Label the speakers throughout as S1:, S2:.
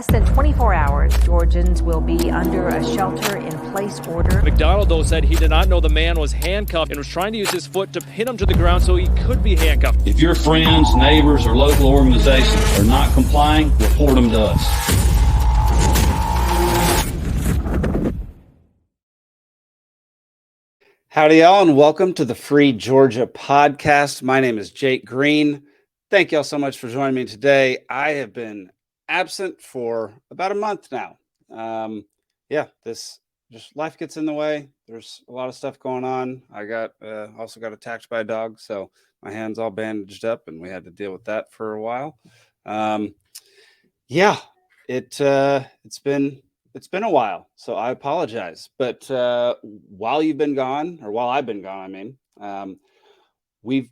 S1: Less than 24 hours, Georgians will be under a shelter-in-place order.
S2: McDonald, though, said he did not know the man was handcuffed and was trying to use his foot to pin him to the ground so he could be handcuffed.
S3: If your friends, neighbors, or local organizations are not complying, report them to us.
S4: Howdy, y'all, and welcome to the Free Georgia podcast. My name is Jake Green. Thank y'all so much for joining me today. I have been absent for about a month now. This just life gets in the way. There's a lot of stuff going on. I got also got attacked by a dog, so my hand's all bandaged up, and we had to deal with that for a while. It's been a while, so I apologize. But while I've been gone, we've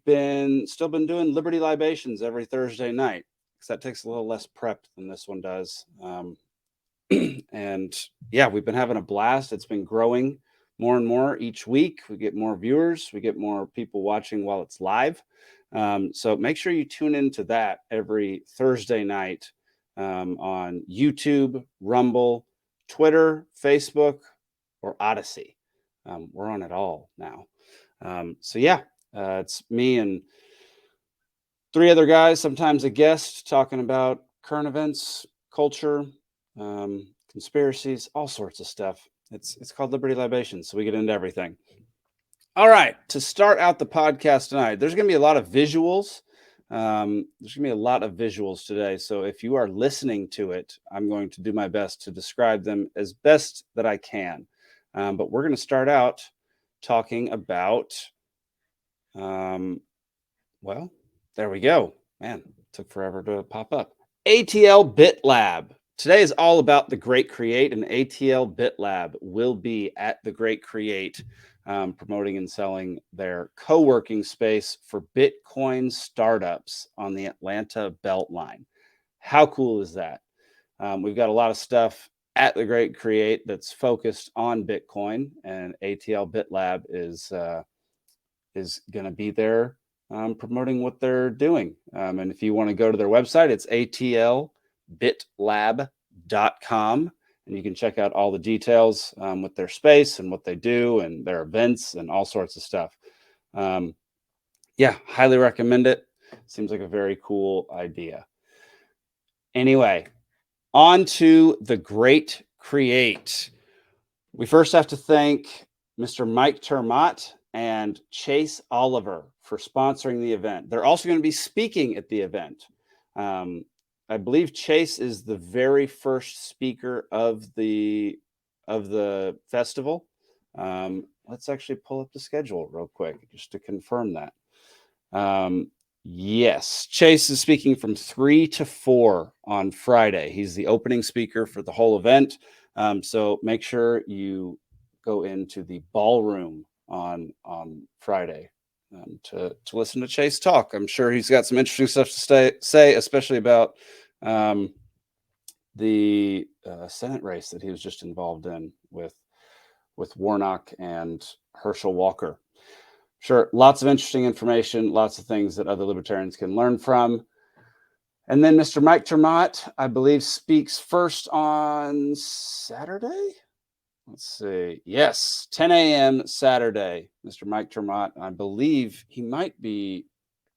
S4: still been doing Liberty Libations every Thursday night, because that takes a little less prep than this one does. And yeah, we've been having a blast. It's been growing more and more each week. We get more viewers, we get more people watching while it's live. So make sure you tune into that every Thursday night on YouTube, Rumble, Twitter, Facebook, or Odyssey. We're on it all now. It's me and three other guys, sometimes a guest, talking about current events, culture, conspiracies, all sorts of stuff. It's called Liberty Libations, so we get into everything. All right, to start out the podcast tonight, there's going to be a lot of visuals. Today. So if you are listening to it, I'm going to do my best to describe them as best that I can. But we're going to start out talking about, there we go. Man, it took forever to pop up. ATL Bit Lab. Today is all about the Great Create, and ATL Bit Lab will be at the Great Create, promoting and selling their co-working space for Bitcoin startups on the Atlanta Beltline. How cool is that? We've got a lot of stuff at the Great Create that's focused on Bitcoin, and ATL Bit Lab is going to be there promoting what they're doing. And if you want to go to their website, it's atlbitlab.com. And you can check out all the details with their space and what they do and their events and all sorts of stuff. Highly recommend it. Seems like a very cool idea. Anyway, on to the Great Create. We first have to thank Mr. Mike Termott and Chase Oliver for sponsoring the event. They're also going to be speaking at the event. I believe Chase is the very first speaker of the festival. Let's actually pull up the schedule real quick just to confirm that. Yes, Chase is speaking from 3 to 4 on Friday. He's the opening speaker for the whole event. So make sure you go into the ballroom on Friday to listen to Chase talk. I'm sure he's got some interesting stuff to say, especially about the Senate race that he was just involved in with Warnock and Herschel Walker. Sure, lots of interesting information, lots of things that other libertarians can learn from. And then Mr. Mike Termott, I believe, speaks first on Saturday. Let's see. Yes, 10 a.m. Saturday. Mr. Mike Termott, I believe he might be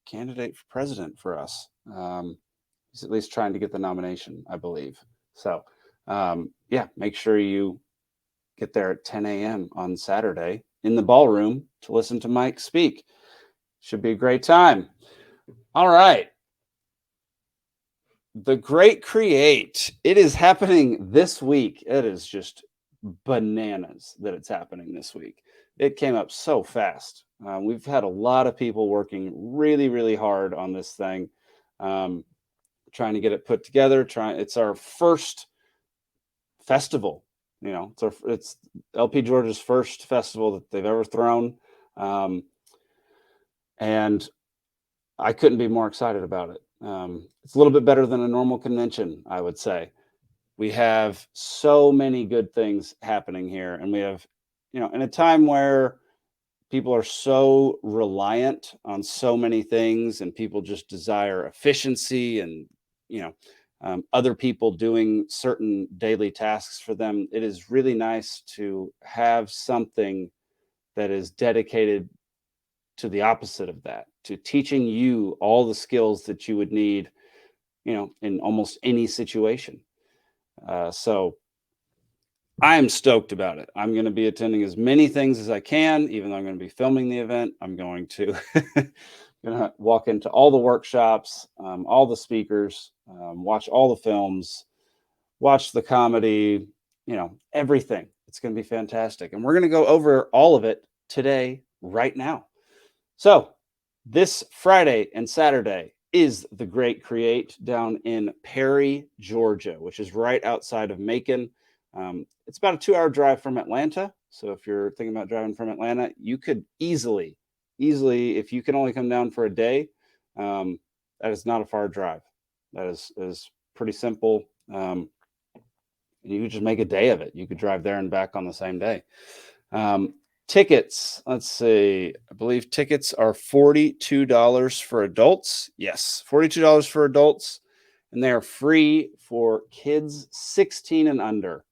S4: candidate for president for us. He's at least trying to get the nomination, I believe. So, make sure you get there at 10 a.m. on Saturday in the ballroom to listen to Mike speak. Should be a great time. All right. The Great Create. It is happening this week. It is just bananas that it's happening this week. It came up so fast. We've had a lot of people working really, really hard on this thing, trying to get it put together. It's our first festival. It's LP Georgia's first festival that they've ever thrown, and I couldn't be more excited about it. It's a little bit better than a normal convention, I would say. We have so many good things happening here, and we have, in a time where people are so reliant on so many things and people just desire efficiency and, other people doing certain daily tasks for them. It is really nice to have something that is dedicated to the opposite of that, to teaching you all the skills that you would need, in almost any situation. So I am stoked about it. I'm going to be attending as many things as I can, even though I'm going to be filming the event. I'm going to walk into all the workshops, all the speakers, watch all the films, watch the comedy, everything. It's going to be fantastic. And we're going to go over all of it today, right now. So this Friday and Saturday is the Great Create down in Perry, Georgia, which is right outside of Macon. It's about a 2-hour drive from Atlanta. So if you're thinking about driving from Atlanta, you could easily, if you can only come down for a day, that is not a far drive. That is pretty simple. You could just make a day of it. You could drive there and back on the same day. Tickets, let's see. I believe tickets are $42 for adults. Yes, $42 for adults. And they are free for kids 16 and under,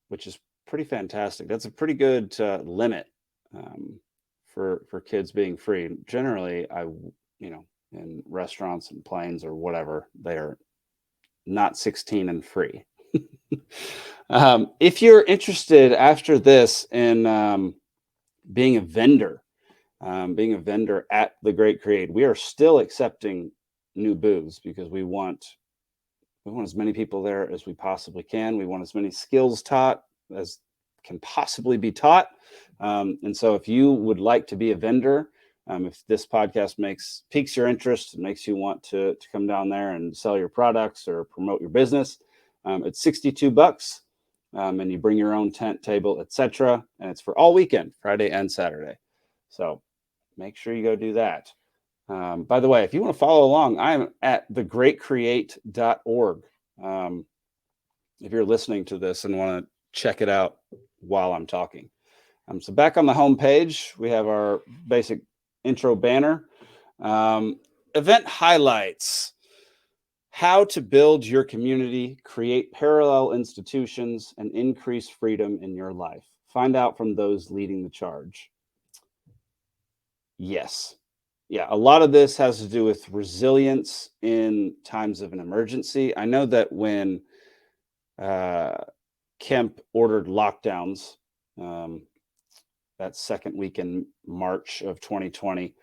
S4: which is pretty fantastic. That's a pretty good limit for kids being free. Generally, in restaurants and planes or whatever, they are not 16 and free. If you're interested after this in being a vendor at the Great Create, we are still accepting new booths because we want as many people there as we possibly can. We want as many skills taught as can possibly be taught. And so if you would like to be a vendor, if this podcast piques your interest and makes you want to come down there and sell your products or promote your business, it's $62. And you bring your own tent, table, etc. And it's for all weekend, Friday and Saturday. So make sure you go do that. By the way, if you want to follow along, I'm at thegreatcreate.org. If you're listening to this and want to check it out while I'm talking. So back on the home page, we have our basic intro banner. Event highlights. How to build your community, create parallel institutions, and increase freedom in your life. Find out from those leading the charge. Yes. Yeah, a lot of this has to do with resilience in times of an emergency. I know that when Kemp ordered lockdowns that second week in March of 2020,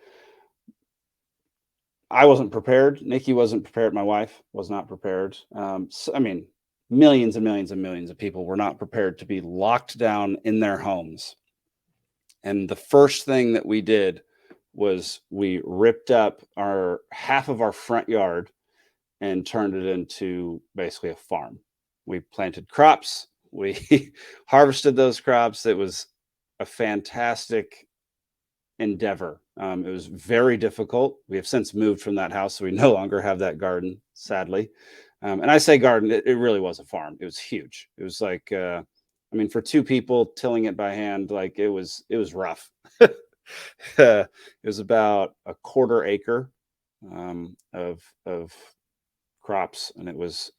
S4: I wasn't prepared. Nikki wasn't prepared. My wife was not prepared. Millions and millions and millions of people were not prepared to be locked down in their homes. And the first thing that we did was we ripped up half of our front yard and turned it into basically a farm. We planted crops. We harvested those crops. It was a fantastic endeavor. It was very difficult. We have since moved from that house, so we no longer have that garden, sadly. And I say garden, it really was a farm. It was huge. It was like, for 2 people tilling it by hand, like it was rough. It was about a 1/4 acre of crops, and it was.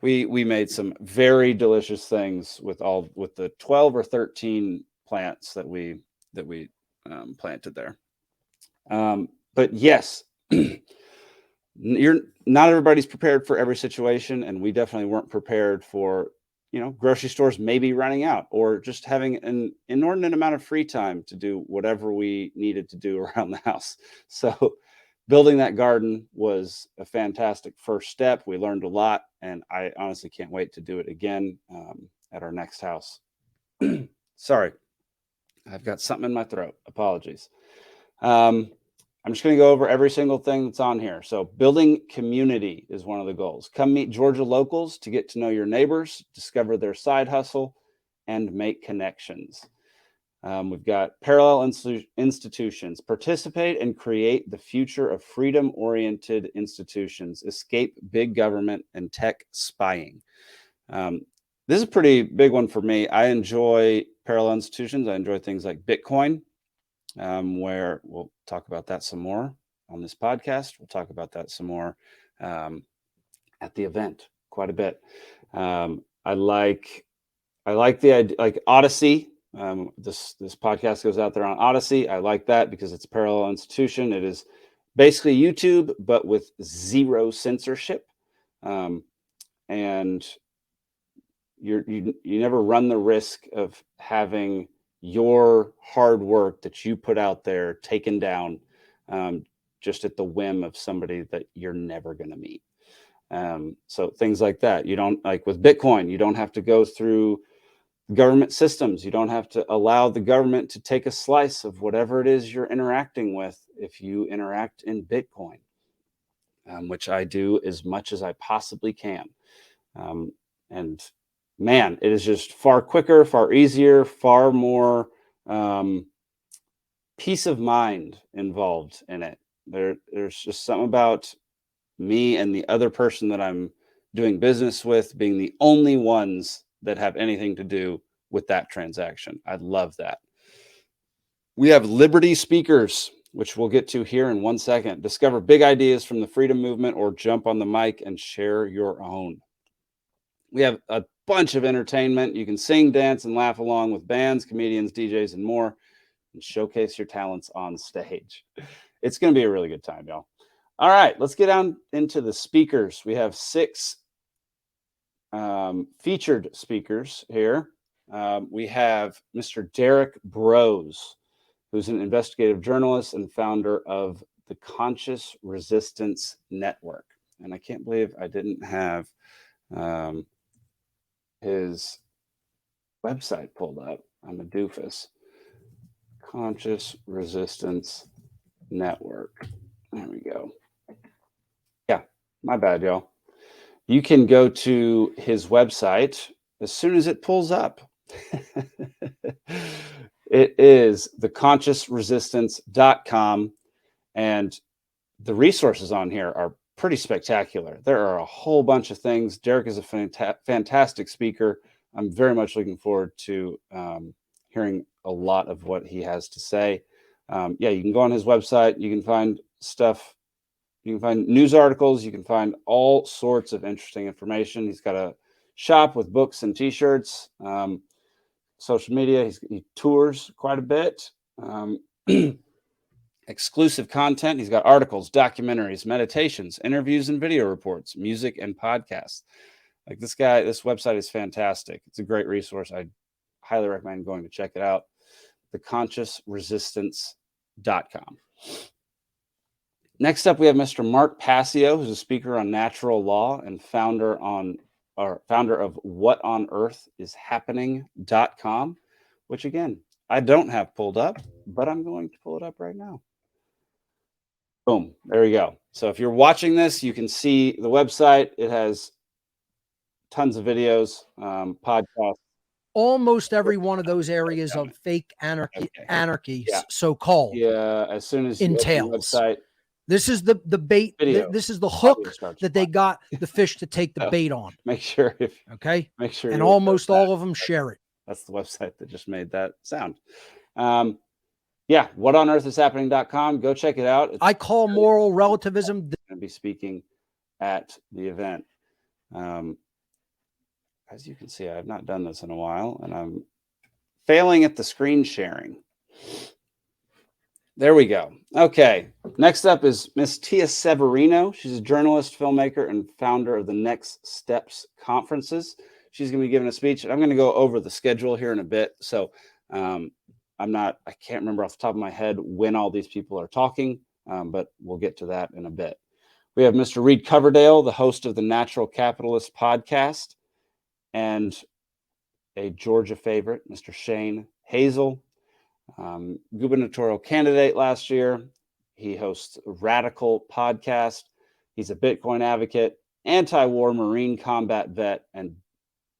S4: We made some very delicious things with the 12 or 13 plants that we planted there. But yes, not everybody's prepared for every situation, and we definitely weren't prepared for, grocery stores maybe running out or just having an inordinate amount of free time to do whatever we needed to do around the house. So building that garden was a fantastic first step. We learned a lot, and I honestly can't wait to do it again at our next house. Sorry, I've got something in my throat. Apologies. I'm just going to go over every single thing that's on here. So building community is one of the goals. Come meet Georgia locals to get to know your neighbors, discover their side hustle, and make connections. We've got parallel institutions. Participate and create the future of freedom-oriented institutions. Escape big government and tech spying. This is a pretty big one for me. I enjoy parallel institutions. I enjoy things like Bitcoin, where we'll talk about that some more on this podcast. We'll talk about that some more at the event quite a bit. I like the idea, like Odyssey. This podcast goes out there on Odyssey. I like that because it's a parallel institution. It is basically YouTube, but with zero censorship, and you never run the risk of having your hard work that you put out there taken down, just at the whim of somebody that you're never going to meet. So things like that. You don't, like with Bitcoin, you don't have to go through government systems. You don't have to allow the government to take a slice of whatever it is you're interacting with if you interact in Bitcoin, which I do as much as I possibly can. And man, it is just far quicker, far easier, far more peace of mind involved in it. There's just something about me and the other person that I'm doing business with being the only ones that have anything to do with that transaction. I love that. We have Liberty speakers, which we'll get to here in 1 second. Discover big ideas from the freedom movement or jump on the mic and share your own. We have a bunch of entertainment. You can sing, dance, and laugh along with bands, comedians, DJs, and more, and showcase your talents on stage. It's going to be a really good time, y'all. All right, let's get down into the speakers. We have 6 featured speakers here. We have Mr. Derek Brose, who's an investigative journalist and founder of the Conscious Resistance Network. And I can't believe I didn't have his website pulled up. I'm a doofus. Conscious Resistance Network. There we go. Yeah, my bad, y'all. You can go to his website as soon as it pulls up. It is theconsciousresistance.com, and the resources on here are pretty spectacular. There are a whole bunch of things. Derek is a fantastic speaker. I'm very much looking forward to hearing a lot of what he has to say. Yeah, you can go on his website. You can find stuff. You can find news articles. You can find all sorts of interesting information. He's got a shop with books and T-shirts. Social media. He tours quite a bit. Exclusive content. He's got articles, documentaries, meditations, interviews, and video reports, music, and podcasts. Like this guy, this website is fantastic. It's a great resource. I highly recommend going to check it out. Theconsciousresistance.com. Next up, we have Mr. Mark Passio, who's a speaker on natural law and founder of whatonearthishappening.com, which again, I don't have pulled up, but I'm going to pull it up right now. Boom. There we go. So if you're watching this, you can see the website. It has tons of videos, podcasts.
S5: Almost every one of those areas of fake anarchy,
S4: Yeah.
S5: so-called,
S4: Yeah, as soon as you
S5: entails.
S4: open the website,
S5: this is the bait.
S4: Video.
S5: This is the hook
S4: starts
S5: that they got the fish to take the bait on.
S4: make sure
S5: Okay. And
S4: you
S5: almost all of them share it.
S4: That's the website that just made that sound. Yeah, whatonearthishappening.com. Go check it out.
S5: I call moral relativism.
S4: Going to be speaking at the event. As you can see, I have not done this in a while, and I'm failing at the screen sharing. There we go. Okay. Next up is Miss Tia Severino. She's a journalist, filmmaker, and founder of the Next Steps conferences. She's going to be giving a speech, and I'm going to go over the schedule here in a bit. So I can't remember off the top of my head when all these people are talking, but we'll get to that in a bit. We have Mr. Reed Coverdale, the host of the Natural Capitalist podcast, and a Georgia favorite, Mr. Shane Hazel, gubernatorial candidate last year. He hosts a Radical podcast. He's a Bitcoin advocate, anti-war Marine combat vet, and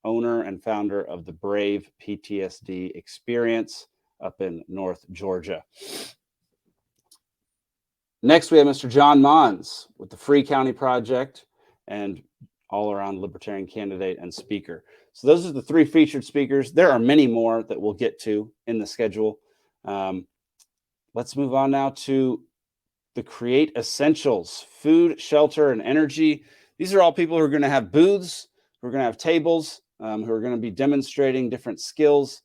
S4: owner and founder of the Brave PTSD Experience up in North Georgia. Next, we have Mr. John Mons with the Free County Project and all-around libertarian candidate and speaker. So those are the 3 featured speakers. There are many more that we'll get to in the schedule. Let's move on now to the Create Essentials, food, shelter, and energy. these are all people who are going to have booths, who are going to have tables, who are going to be demonstrating different skills.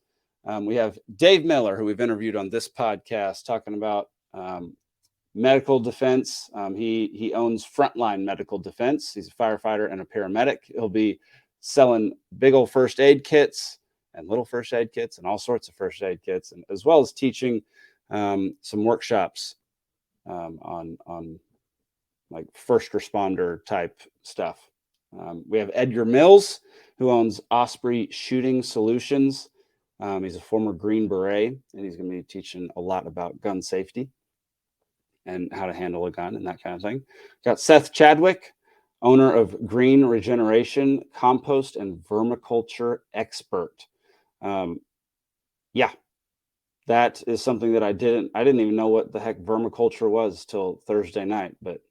S4: We have Dave Miller, who we've interviewed on this podcast, talking about medical defense. He owns Frontline Medical Defense. He's a firefighter and a paramedic. He'll be selling big old first aid kits and little first aid kits and all sorts of first aid kits, and as well as teaching some workshops on like first responder type stuff. We have Edgar Mills, who owns Osprey Shooting Solutions. He's a former Green Beret, and he's going to be teaching a lot about gun safety and how to handle a gun and that kind of thing. Got Seth Chadwick, owner of Green Regeneration, compost and vermiculture expert. Yeah, that is something that I didn't even know what the heck vermiculture was till Thursday night, but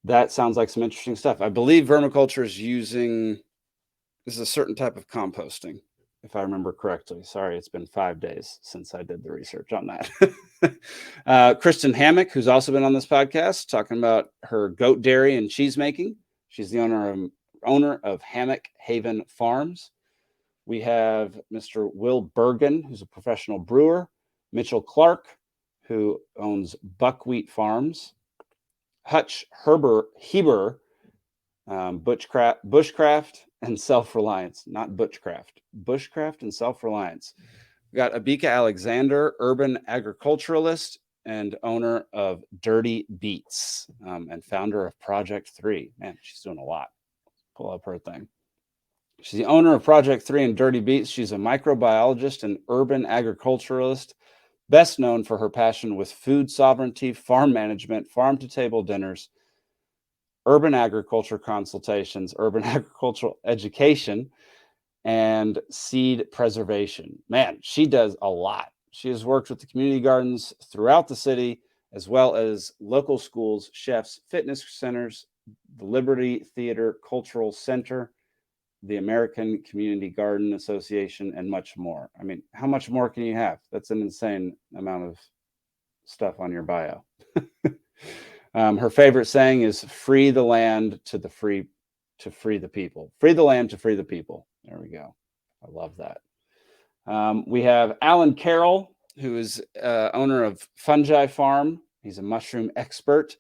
S4: that sounds like some interesting stuff. I believe vermiculture is this is a certain type of composting, if I remember correctly. Sorry, it's been 5 days since I did the research on that. Kristen Hammock, who's also been on this podcast, talking about her goat dairy and cheese making. She's the owner of Hammock Haven Farms. We have Mr. Will Bergen, who's a professional brewer. Mitchell Clark, who owns Buckwheat Farms. Hutch Heber, bushcraft and self-reliance, not butchcraft, bushcraft and self-reliance. We got Abika Alexander, urban agriculturalist and owner of Dirty Beets, and founder of Project 3. Man, she's doing a lot. Pull up her thing. She's the owner of Project 3 and Dirty Beets. She's a microbiologist and urban agriculturalist, best known for her passion with food sovereignty, farm management, farm-to-table dinners, urban agriculture consultations, urban agricultural education, and seed preservation. Man, she does a lot. She has worked with the community gardens throughout the city, as well as local schools, chefs, fitness centers, the Liberty Theater Cultural Center, the American Community Garden Association, and much more. I mean, how much more can you have? That's an insane amount of stuff on your bio. Her favorite saying is "Free the land to free the people." Free the land to free the people. There we go. I love that. We have Alan Carroll, who is owner of Fungi Farm. He's a mushroom expert.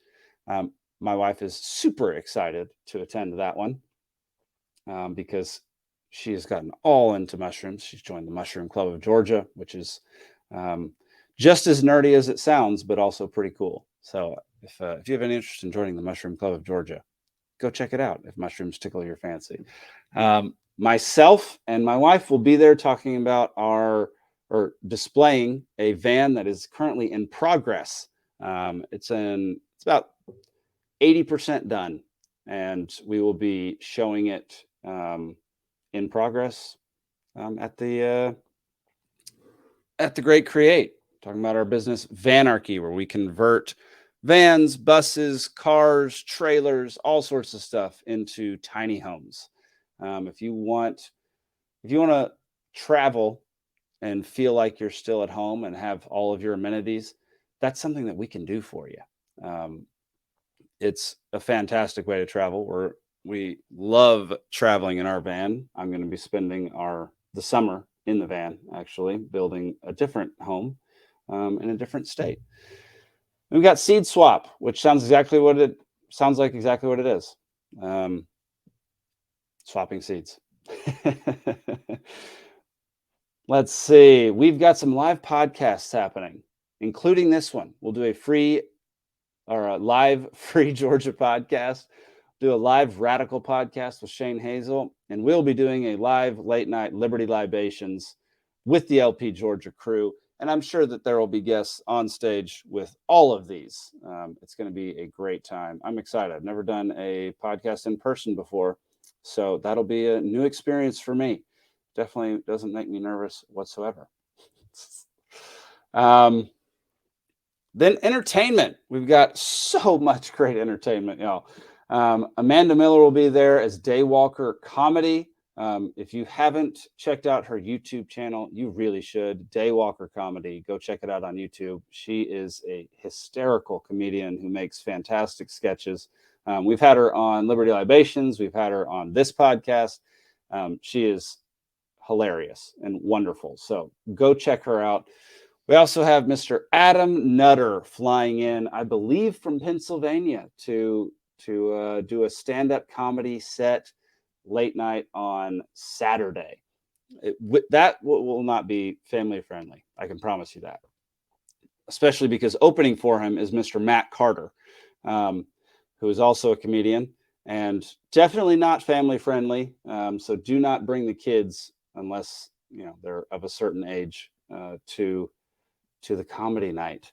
S4: My wife is super excited to attend that one because she has gotten all into mushrooms. She's joined the Mushroom Club of Georgia, which is just as nerdy as it sounds, but also pretty cool. So if you have any interest in joining the Mushroom Club of Georgia, go check it out if mushrooms tickle your fancy. Myself and my wife will be there talking about displaying a van that is currently in progress. It's about 80% done, and we will be showing it in progress at the Great Create, talking about our business Vanarchy, where we convert vans, buses, cars, trailers, all sorts of stuff into tiny homes. If you want to travel and feel like you're still at home and have all of your amenities, that's something that we can do for you. It's a fantastic way to travel. We love traveling in our van. I'm going to be spending the summer in the van, actually building a different home in a different state. We've got Seed Swap, which sounds like exactly what it is. Swapping seeds. Let's see. We've got some live podcasts happening, including this one. We'll do a live Free Georgia podcast, do a live Radical podcast with Shane Hazel, and we'll be doing a live late night Liberty Libations with the LP Georgia crew. And I'm sure that there will be guests on stage with all of these. It's going to be a great time. I'm excited. I've never done a podcast in person before, so that'll be a new experience for me. Definitely doesn't make me nervous whatsoever. Then entertainment. We've got so much great entertainment, y'all. Amanda Miller will be there as Daywalker Comedy. If you haven't checked out her YouTube channel, you really should. Daywalker Comedy. Go check it out on YouTube. She is a hysterical comedian who makes fantastic sketches We've had her on Liberty Libations. We've had her on this podcast. She is hilarious and wonderful. So go check her out. We also have Mr. Adam Nutter flying in, I believe, from Pennsylvania to do a stand-up comedy set late night on Saturday. That will not be family friendly. I can promise you that. Especially because opening for him is Mr. Matt Carter, who is also a comedian and definitely not family friendly. So do not bring the kids unless they're of a certain age to the comedy night.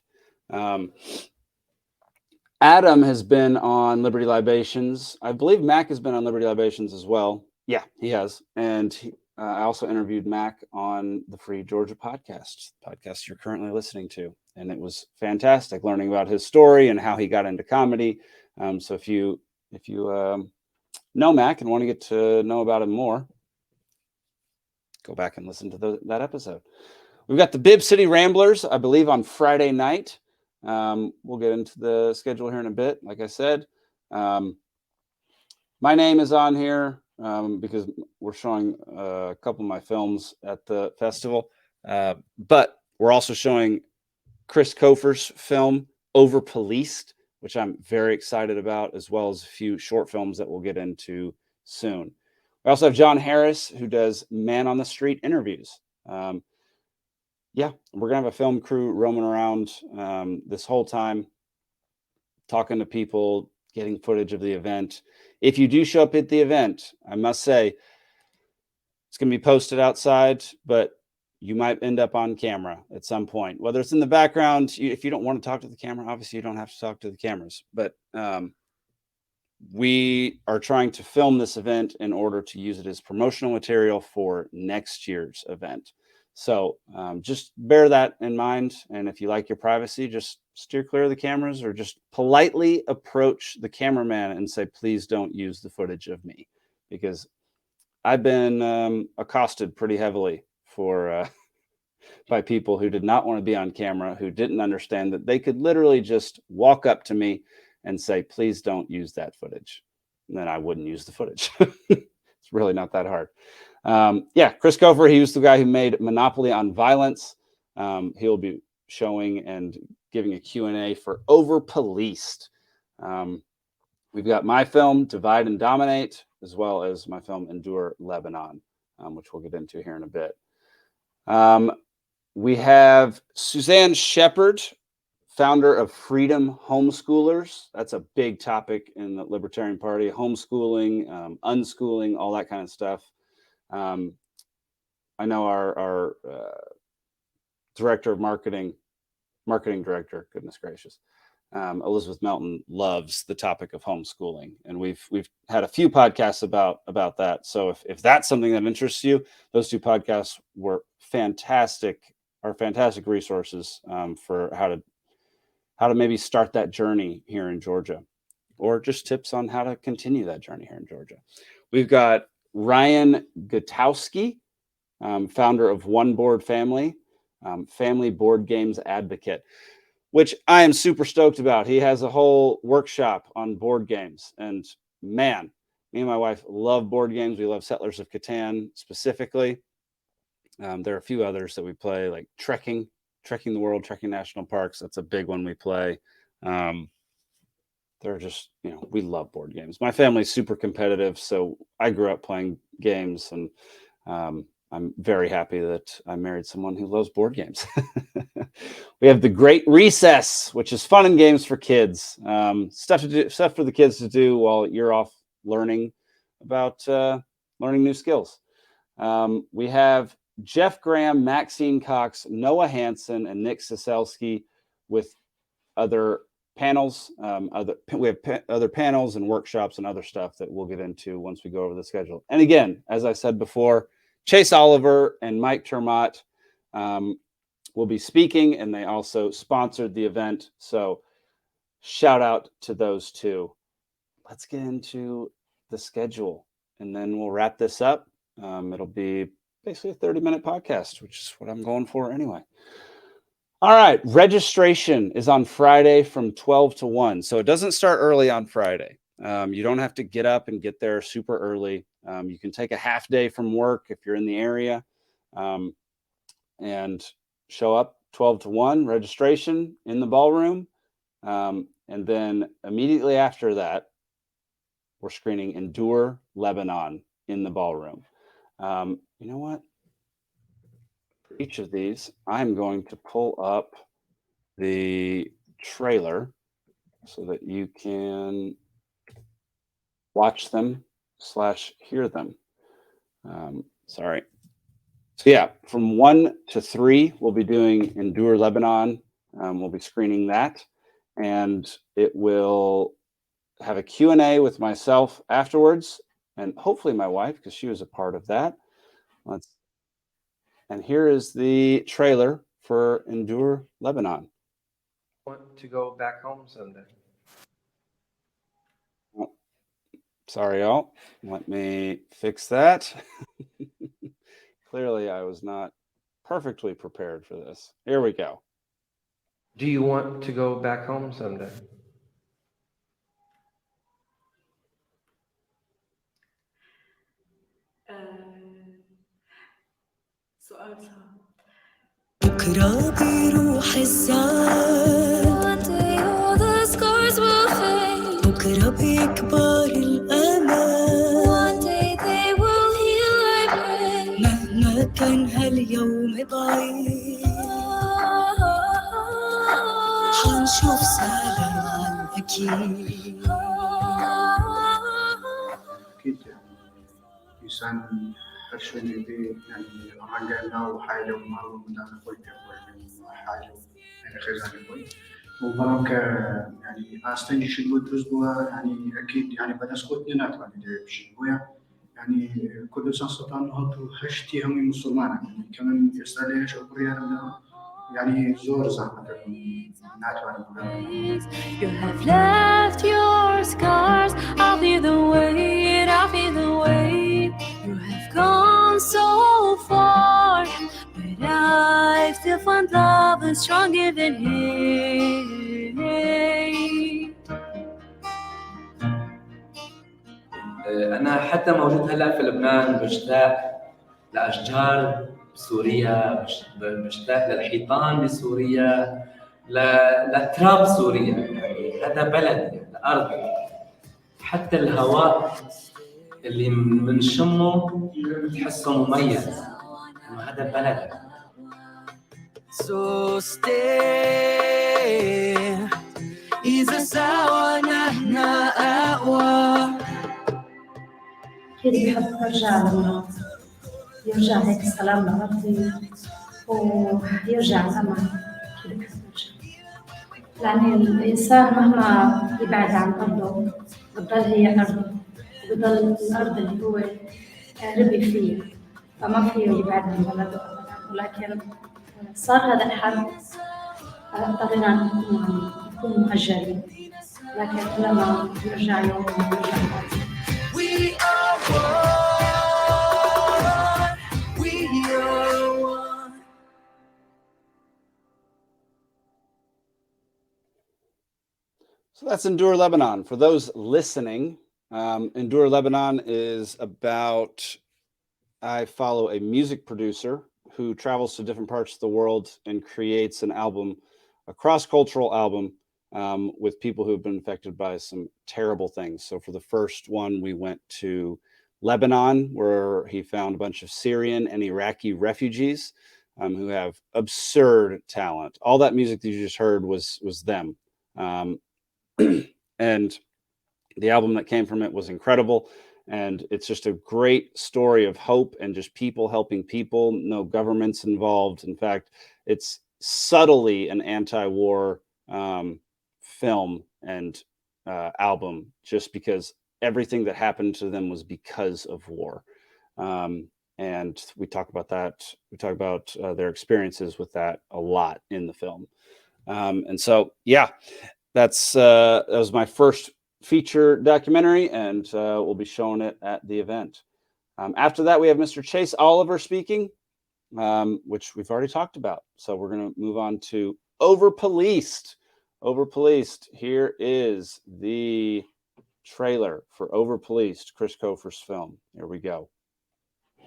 S4: Adam has been on Liberty Libations. I believe Mac has been on Liberty Libations as well. Yeah, he has. And I also interviewed Mac on the Free Georgia podcast you're currently listening to. And it was fantastic learning about his story and how he got into comedy. So if you know Mac and want to get to know about him more, go back and listen to that episode. We've got the Bibb City Ramblers, I believe, on Friday night. We'll get into the schedule here in a bit. Like I said, my name is on here because we're showing a couple of my films at the festival. But we're also showing Chris Kofer's film, Over Policed, which I'm very excited about, as well as a few short films that we'll get into soon. We also have John Harris, who does Man on the Street interviews. Yeah, we're going to have a film crew roaming around this whole time, talking to people, getting footage of the event. If you do show up at the event, I must say, it's going to be posted outside, but you might end up on camera at some point, whether it's in the background. If you don't want to talk to the camera, obviously you don't have to talk to the cameras, but we are trying to film this event in order to use it as promotional material for next year's event. So just bear that in mind. And if you like your privacy, just steer clear of the cameras or just politely approach the cameraman and say, please don't use the footage of me, because I've been accosted pretty heavily by people who did not want to be on camera, who didn't understand that they could literally just walk up to me and say, please don't use that footage. And then I wouldn't use the footage. It's really not that hard. Yeah, Chris Kofer, he was the guy who made Monopoly on Violence. He'll be showing and giving a Q&A for Over Policed. We've got my film, Divide and Dominate, as well as my film, Endure Lebanon, which we'll get into here in a bit. We have Suzanne Shepard, founder of Freedom Homeschoolers. That's a big topic in the Libertarian Party. Homeschooling, unschooling, all that kind of stuff. I know our director of marketing director, goodness gracious, Elizabeth Melton, loves the topic of homeschooling, and we've had a few podcasts about that. So if that's something that interests you, those two podcasts were fantastic resources for how to maybe start that journey here in Georgia, or just tips on how to continue that journey here in Georgia. We've got Ryan Gutowski, founder of One Board Family, family board games advocate, which I am super stoked about. He has a whole workshop on board games. And man, me and my wife love board games. We love Settlers of Catan specifically. There are a few others that we play, like Trekking the World, Trekking National Parks. That's a big one we play. They're just, we love board games. My family's super competitive, so I grew up playing games, and I'm very happy that I married someone who loves board games. We have The Great Recess, which is fun and games for kids. Stuff for the kids to do while you're off learning about learning new skills. We have Jeff Graham, Maxine Cox, Noah Hansen, and Nick Siselski with other panels. We have other panels and workshops and other stuff that we'll get into once we go over the schedule. And again, as I said before, Chase Oliver and Mike Termott will be speaking, and they also sponsored the event. So shout out to those two. Let's get into the schedule, and then we'll wrap this up. It'll be basically a 30-minute podcast, which is what I'm going for anyway. All right. Registration is on Friday from 12 to 1. So it doesn't start early on Friday. You don't have to get up and get there super early. You can take a half day from work if you're in the area, and show up 12 to 1 registration in the ballroom. And then immediately after that, we're screening Endure Lebanon in the ballroom. You know what? For each of these, I'm going to pull up the trailer so that you can watch them / hear them. Sorry. So yeah, from 1 to 3, we'll be doing Endure Lebanon. We'll be screening that, and it will have a Q&A with myself afterwards, and hopefully my wife, because she was a part of that. And here is the trailer for Endure Lebanon.
S6: Want to go back home someday?
S4: Oh, sorry, y'all. Let me fix that. Clearly, I was not perfectly prepared for this. Here we go.
S6: Do you want to go back home someday?
S7: سؤال صعب.
S8: بكرة بيروح الزعل. One day all the scars will fade. بكرة بيكبر الأمل. One day they will heal I pray. مهما كان هاليوم ضعيف حنشوف سلام أكيد.
S9: أكيد إنسان هالشيء اللي يعني رجعنا وحاله ومروا من أنا قلت حاله يعني خزانة قلت وبرك يعني أستنجي شو بدرس بوا يعني أكيد يعني بدرس قلت نات ما بدي بشيء بوا يعني كل سنة هاتو هشتي هم مسلمان يعني كمان يستاهل شو بريا يعني زور زحمة
S8: You have left your scars. I'll be the weight. I'll be the weight. You have gone so far, but I still find love is stronger than hate.
S6: أنا حتى موجود هلا في لبنان بشتاق لأشجار بسوريا، بشتاق للحيطان بسوريا، لتراب سوريا. يعني هذا بلد، الأرض، حتى الهواء اللي بنشمه بتحسه مميز، إنه هذا بلد.
S8: So stay إذا سوا نحن أقوى.
S7: أكيد بحب أرجع لما يرجع هيك السلام لأرضي ويرجع الأمل. أكيد بحب أرجع، يعني الإنسان مهما يبعد عن أرضه بتضل هي أرضه، وبضل الأرض اللي هو ربي فيها، فما فيه يبعد عن بلده أبدا. ولكن صار هذا الحد اضطرينا نكون مهجرين، لكن لما نرجع يوم نرجع الأرض.
S8: We are one. We are one.
S4: So that's Endure Lebanon. For those listening, Endure Lebanon is about, I follow a music producer who travels to different parts of the world and creates an album, a cross-cultural album, with people who have been affected by some terrible things. So for the first one, we went to Lebanon, where he found a bunch of Syrian and Iraqi refugees who have absurd talent. All that music that you just heard was them. And the album that came from it was incredible. And it's just a great story of hope and just people helping people, no governments involved. In fact, it's subtly an anti-war film and album, just because everything that happened to them was because of war. And we talk about that. We talk about their experiences with that a lot in the film. And so, yeah, that was my first feature documentary, and we'll be showing it at the event. After that, we have Mr. Chase Oliver speaking, which we've already talked about. So we're going to move on to Over Policed. Over Policed. Here is the trailer for Overpoliced, Chris Kofer's film. Here we go.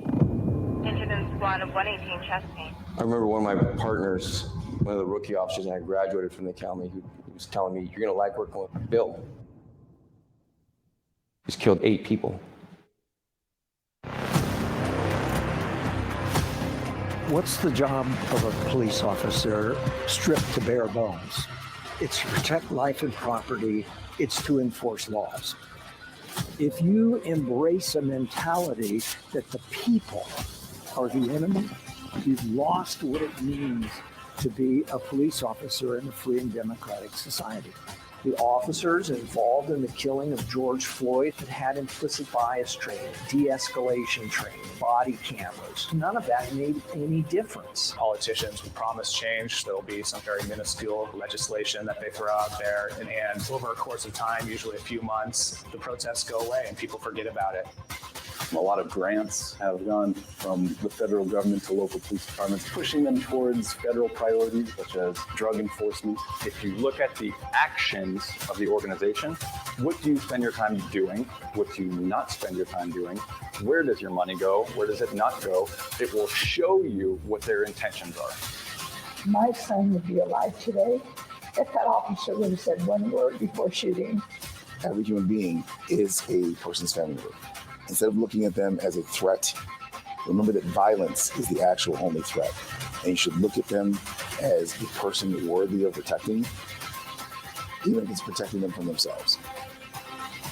S10: Incident squad of 118 chest pain.
S11: I remember one of my partners, one of the rookie officers, and I graduated from the academy, who was telling me, "You're going to like working with Bill. He's killed 8 people."
S12: What's the job of a police officer stripped to bare bones? It's to protect life and property. It's to enforce laws. If you embrace a mentality that the people are the enemy, you've lost what it means to be a police officer in a free and democratic society. The officers involved in the killing of George Floyd had implicit bias training, de-escalation training, body cameras. None of that made any difference.
S13: Politicians will promise change. There'll be some very minuscule legislation that they throw out there. And over a course of time, usually a few months, the protests go away and people forget about it.
S14: A lot of grants have gone from the federal government to local police departments, pushing them towards federal priorities such as drug enforcement.
S15: If you look at the actions of the organization, what do you spend your time doing? What do you not spend your time doing? Where does your money go? Where does it not go? It will show you what their intentions are.
S16: My son would be alive today if that officer would have said one word before shooting.
S17: Every human being is a person's family member. Instead of looking at them as a threat, remember that violence is the actual only threat. And you should look at them as a person worthy of protecting, even if it's protecting them from themselves.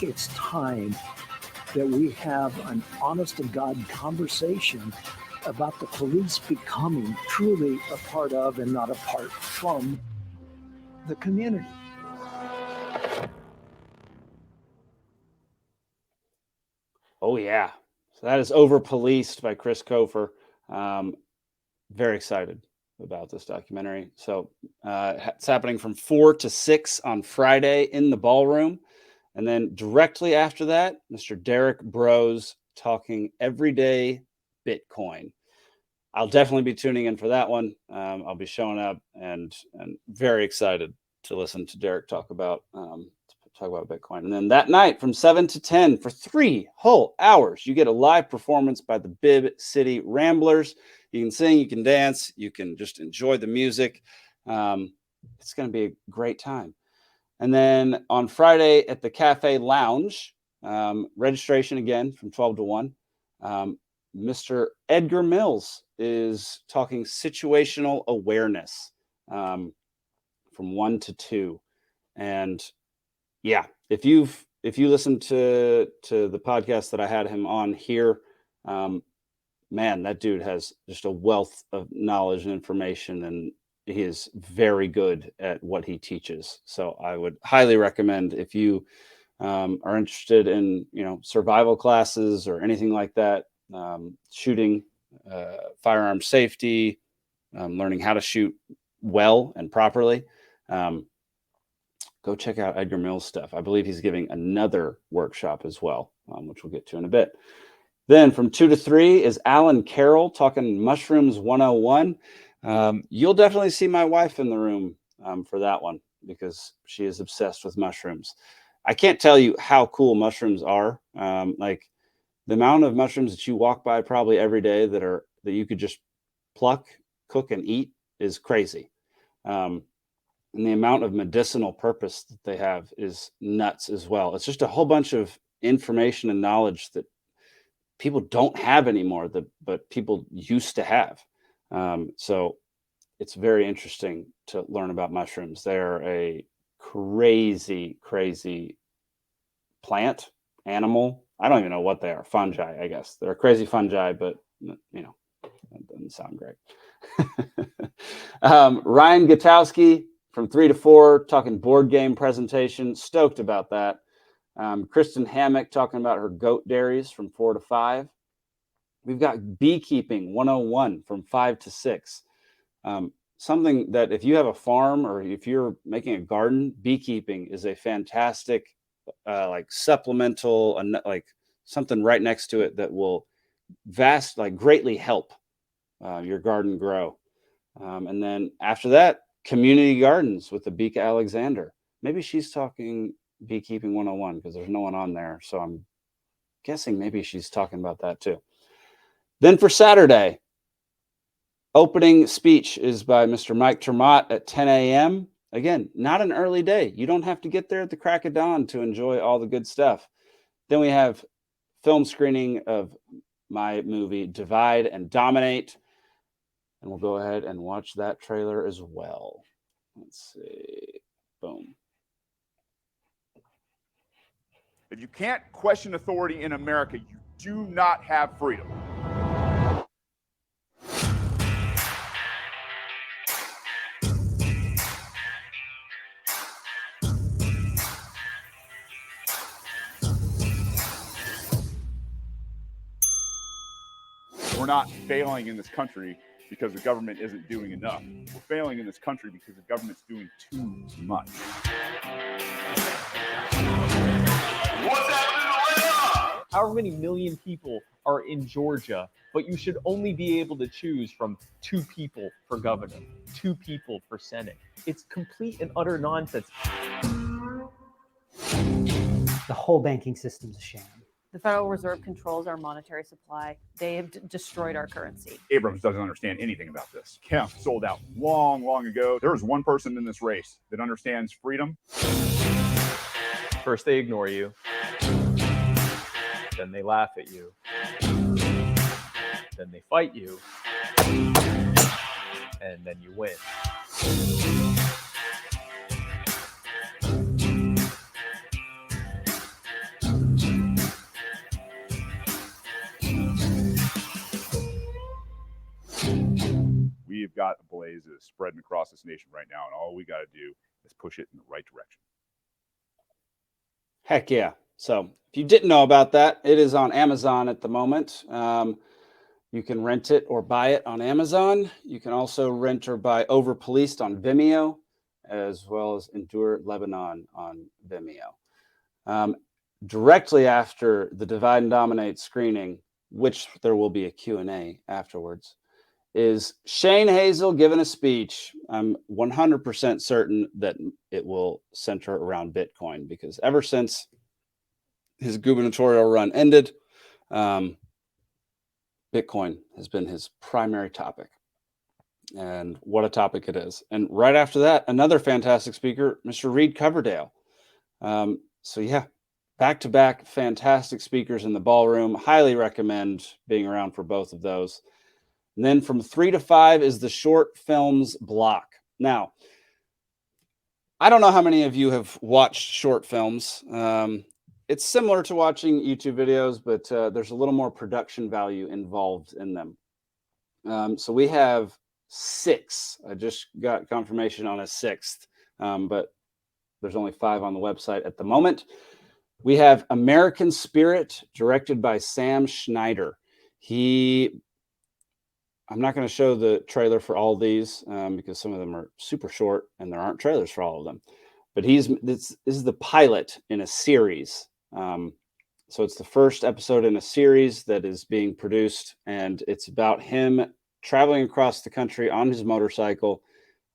S12: It's time that we have an honest-to-God conversation about the police becoming truly a part of and not apart from the community.
S4: Oh, yeah. So that is Overpoliced by Chris Kofer. Very excited about this documentary. So it's happening from 4 to 6 on Friday in the ballroom. And then directly after that, Mr. Derek Bros talking everyday Bitcoin. I'll definitely be tuning in for that one. I'll be showing up and very excited to listen to Derek talk about Bitcoin. And then that night from 7 to 10 for 3 whole hours, you get a live performance by the Bib City Ramblers. You can sing, you can dance, you can just enjoy the music. It's going to be a great time. And then on Friday at the Cafe Lounge, registration again from 12 to 1. Mr. Edgar Mills is talking situational awareness from 1 to 2. And yeah, if you listen to the podcast that I had him on here, man, that dude has just a wealth of knowledge and information, and he is very good at what he teaches. So I would highly recommend, if you are interested in survival classes or anything like that, shooting, firearm safety, learning how to shoot well and properly. Go check out Edgar Mills' stuff. I believe he's giving another workshop as well, which we'll get to in a bit. Then from 2 to 3 is Alan Carroll talking Mushrooms 101. You'll definitely see my wife in the room for that one, because she is obsessed with mushrooms. I can't tell you how cool mushrooms are. Like the amount of mushrooms that you walk by probably every day that you could just pluck, cook, and eat is crazy. And the amount of medicinal purpose that they have is nuts as well. It's just a whole bunch of information and knowledge that people don't have anymore, but people used to have. So it's very interesting to learn about mushrooms. They're a crazy, crazy plant, animal. I don't even know what they are. Fungi, I guess. They're a crazy fungi, but that doesn't sound great. Ryan Gutowski from 3 to 4, talking board game presentation. Stoked about that. Kristen Hammock talking about her goat dairies from 4 to 5. We've got beekeeping 101 from 5 to 6. Something that if you have a farm or if you're making a garden, beekeeping is a fantastic supplemental, like something right next to it that will greatly help your garden grow. And then after that, community gardens with Abika Alexander. Maybe she's talking Beekeeping 101 because there's no one on there. So I'm guessing maybe she's talking about that too. Then for Saturday, opening speech is by Mr. Mike Termott at 10 a.m. Again, not an early day. You don't have to get there at the crack of dawn to enjoy all the good stuff. Then we have film screening of my movie Divide and Dominate. And we'll go ahead and watch that trailer as well. Let's see. Boom.
S18: If you can't question authority in America, you do not have freedom. We're not failing in this country because the government isn't doing enough. We're failing in this country because the government's doing too much.
S19: However many million people are in Georgia, but you should only be able to choose from 2 people for governor, 2 people for Senate. It's complete and utter nonsense.
S20: The whole banking system's a sham.
S21: The Federal Reserve controls our monetary supply. They have destroyed our currency.
S18: Abrams doesn't understand anything about this. Kemp sold out long, long ago. There is one person in this race that understands freedom.
S19: First, they ignore you. Then they laugh at you. Then they fight you. And then you win.
S18: We've got a blaze that is spreading across this nation right now, and all we got to do is push it in the right direction.
S4: Heck yeah. So if you didn't know about that, it is on Amazon at the moment. You can rent it or buy it on Amazon. You can also rent or buy Over Policed on Vimeo, as well as Endure Lebanon on Vimeo. Directly after the Divide and Dominate screening, which there will be a Q&A afterwards, is Shane Hazel giving a speech. I'm 100% certain that it will center around Bitcoin, because ever since his gubernatorial run ended, Bitcoin has been his primary topic. And what a topic it is. And right after that, another fantastic speaker, Mr. Reed Coverdale. So yeah, back-to-back fantastic speakers in the ballroom. Highly recommend being around for both of those. And then from 3 to 5 is the short films block. Now, I don't know how many of you have watched short films. It's similar to watching YouTube videos, but there's a little more production value involved in them. So we have 6. I just got confirmation on a 6th, but there's only 5 on the website at the moment. We have American Spirit, directed by Sam Schneider. I'm not going to show the trailer for all these because some of them are super short and there aren't trailers for all of them. But this is the pilot in a series. So it's the first episode in a series that is being produced, and it's about him traveling across the country on his motorcycle,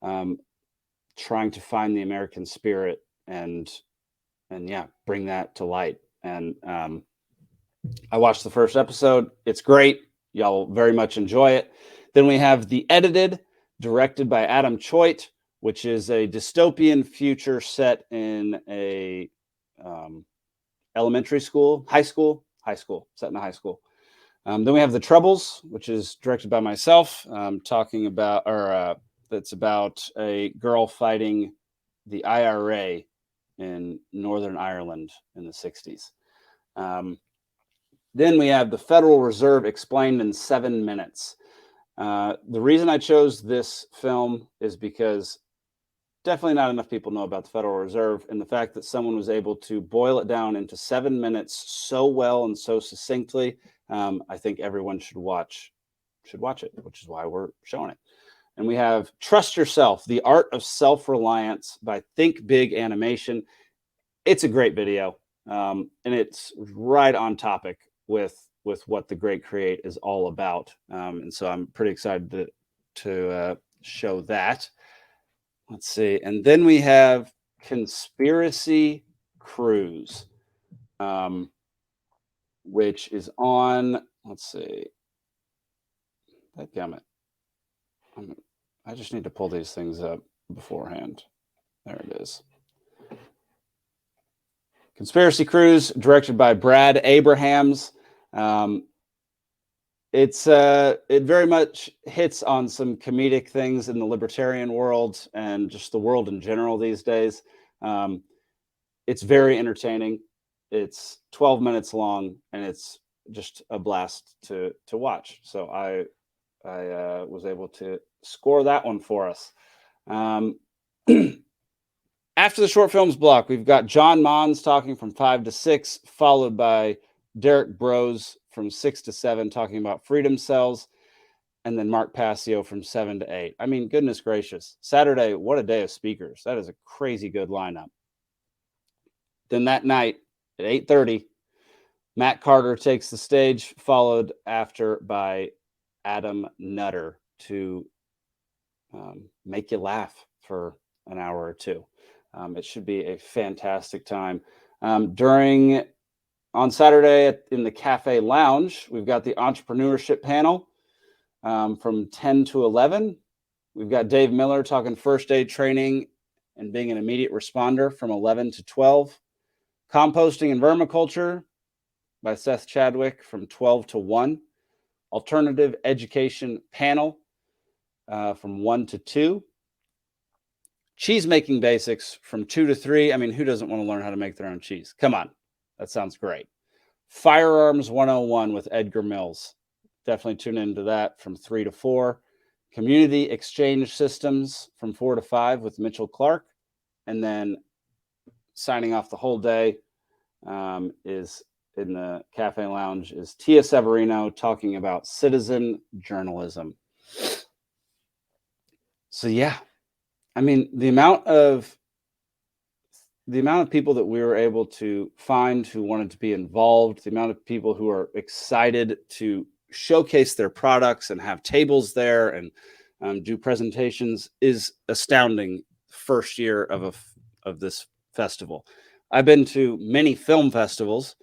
S4: trying to find the American spirit and yeah, bring that to light. And I watched the first episode. It's great. Y'all very much enjoy it. Then we have The Edited, directed by Adam Choate, which is a dystopian future set in a elementary school, high school, set in a high school. Then we have The Troubles, which is directed by myself, talking about, that's about a girl fighting the IRA in Northern Ireland in the 60s. Then we have The Federal Reserve Explained in 7 minutes. The reason I chose this film is because definitely not enough people know about the Federal Reserve, and the fact that someone was able to boil it down into 7 minutes so well and so succinctly. I think everyone should watch it, which is why we're showing it. And we have Trust Yourself, The Art of Self-Reliance by Think Big Animation. It's a great video, and it's right on topic with what The Great Create is all about. And so I'm pretty excited to show that. Let's see. And then we have Conspiracy Cruise, which is on, let's see, dadgummit. I just need to pull these things up beforehand. There it is. Conspiracy Cruise, directed by Brad Abrahams. It very much hits on some comedic things in the libertarian world and just the world in general these days. It's very entertaining. It's 12 minutes long, and it's just a blast to watch. So I was able to score that one for us. After the short films block, we've got John Mons talking from 5 to 6, followed by Derek Bros from 6 to 7 talking about freedom cells, and then Mark Passio from 7 to 8. I mean, goodness gracious. Saturday, what a day of speakers. That is a crazy good lineup. Then that night at 8:30, Matt Carter takes the stage, followed after by Adam Nutter to make you laugh for an hour or two. It should be a fantastic time. On Saturday in the Cafe Lounge, we've got the entrepreneurship panel from 10 to 11. We've got Dave Miller talking first aid training and being an immediate responder from 11 to 12. Composting and vermiculture by Seth Chadwick from 12 to 1. Alternative education panel from 1 to 2. Cheese making basics from 2 to 3. I mean, who doesn't want to learn how to make their own cheese? Come on. That sounds great. Firearms 101 with Edgar Mills. Definitely tune into that from 3 to 4. Community exchange systems from 4 to 5 with Mitchell Clark. And then signing off the whole day is in the Cafe Lounge is Tia Severino talking about citizen journalism. So yeah, I mean, the amount of people that we were able to find who wanted to be involved, the amount of people who are excited to showcase their products and have tables there and do presentations is astounding. First year of this festival. I've been to many film festivals.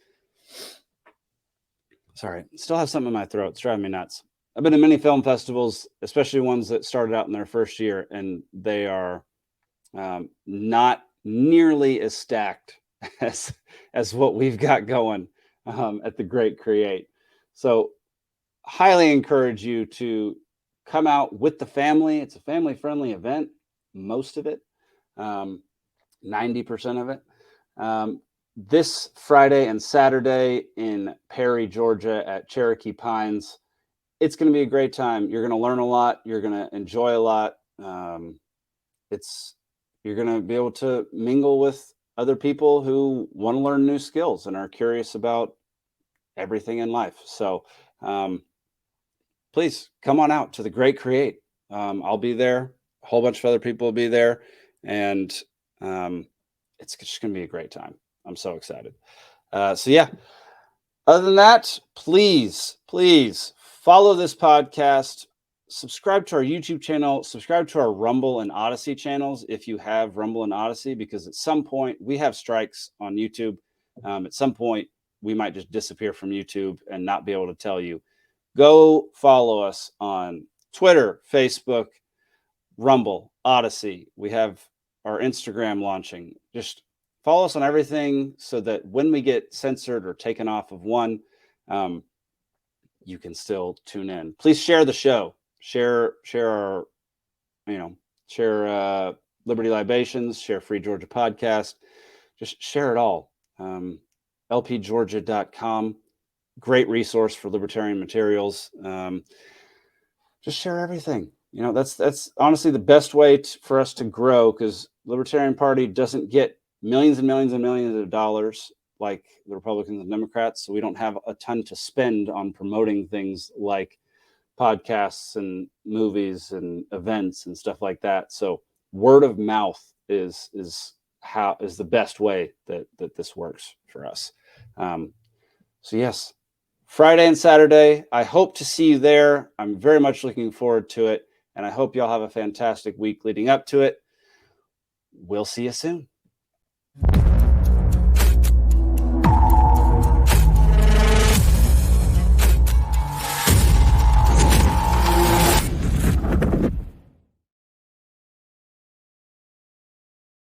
S4: Sorry, still have something in my throat. It's driving me nuts. I've been to many film festivals, especially ones that started out in their first year, and they are not nearly as stacked as what we've got going at the Great Create. So highly encourage you to come out with the family. It's a family-friendly event, most of it, 90% of it. This Friday and Saturday in Perry, Georgia at Cherokee Pines. It's going to be a great time. You're going to learn a lot. You're going to enjoy a lot. You're going to be able to mingle with other people who want to learn new skills and are curious about everything in life. So please come on out to the Great Create. I'll be there. A whole bunch of other people will be there. And it's just going to be a great time. I'm so excited. So yeah, other than that, please follow this podcast, subscribe to our YouTube channel, subscribe to our Rumble and Odyssey channels if you have Rumble and Odyssey, because at some point we have strikes on YouTube. At some point we might just disappear from YouTube and not be able to tell you. Go follow us on Twitter, Facebook, Rumble, Odyssey. We have our Instagram launching. Just follow us on everything so that when we get censored or taken off of one, you can still tune in. Please share the show. Share our, share Liberty Libations, share Free Georgia Podcast. Just share it all. lpgeorgia.com. Great resource for libertarian materials. Just share everything. That's honestly the best way for us to grow, because Libertarian Party doesn't get millions and millions and millions of dollars like the Republicans and Democrats. So we don't have a ton to spend on promoting things like podcasts and movies and events and stuff like that. So word of mouth is the best way that this works for us. So yes, Friday and Saturday, I hope to see you there. I'm very much looking forward to it, and I hope y'all have a fantastic week leading up to it. We'll see you soon.